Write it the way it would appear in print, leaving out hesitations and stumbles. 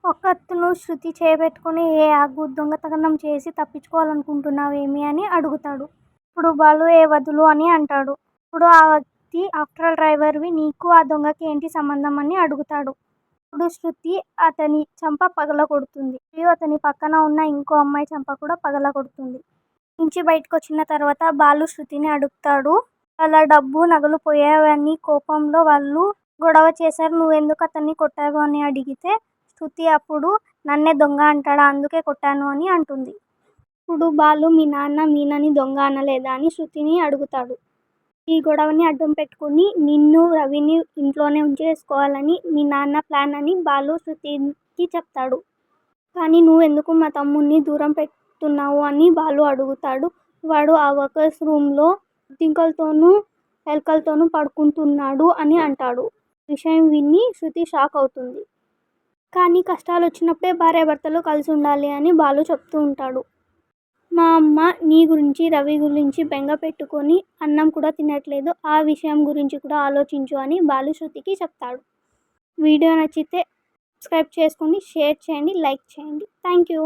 ఒకతను శృతి చేపెట్టుకుని ఏ ఆగు దొంగతనం చేసి తప్పించుకోవాలనుకుంటున్నావేమి అని అడుగుతాడు. ఇప్పుడు బాలు ఏ వదులు అని అంటాడు. ఇప్పుడు ఆ వ్యక్తి ఆఫ్టర్ డ్రైవర్వి నీకు ఆ దొంగకి ఏంటి సంబంధం అని అడుగుతాడు. ఇప్పుడు శృతి అతని చెంప పగలగొడుతుంది. మరియు అతని పక్కన ఉన్న ఇంకో అమ్మాయి చెంప కూడా పగలగొడుతుంది. నుంచి బయటకు వచ్చిన తర్వాత బాలు శృతిని అడుగుతాడు. వాళ్ళ డబ్బు నగలు పోయావని కోపంలో వాళ్ళు గొడవ చేశారు, నువ్వెందుకు అతన్ని కొట్టావు అని అడిగితే శృతి అప్పుడు నన్నే దొంగ అంటాడా, అందుకే కొట్టాను అని అంటుంది. ఇప్పుడు బాలు మీ నాన్న మీనని దొంగ అనలేదా అని శృతిని అడుగుతాడు. ఈ గొడవని అడ్డం పెట్టుకుని నిన్ను రవిని ఇంట్లోనే ఉంచేసుకోవాలని మీ నాన్న ప్లాన్ అని బాలు శృతికి చెప్తాడు. కానీ నువ్వెందుకు మా తమ్ముడిని దూరం పెడుతున్నావు అని బాలు అడుగుతాడు. వాడు ఆ వర్కర్స్ రూమ్లో జింకలతోనూ ఎలుకలతోనూ పడుకుంటున్నాడు అని అంటాడు. విషయం విని శృతి షాక్ అవుతుంది. కానీ కష్టాలు వచ్చినప్పుడే భార్యాభర్తలు కలిసి ఉండాలి అని బాలు చెప్తూ ఉంటాడు. మా అమ్మ నీ గురించి రవి గురించి బెంగ పెట్టుకొని అన్నం కూడా తినట్లేదు, ఆ విషయం గురించి కూడా ఆలోచించు అని బాలు శృతికి చెప్తాడు. వీడియో నచ్చితే సబ్స్క్రైబ్ చేసుకోండి, షేర్ చేయండి, లైక్ చేయండి. Thank you.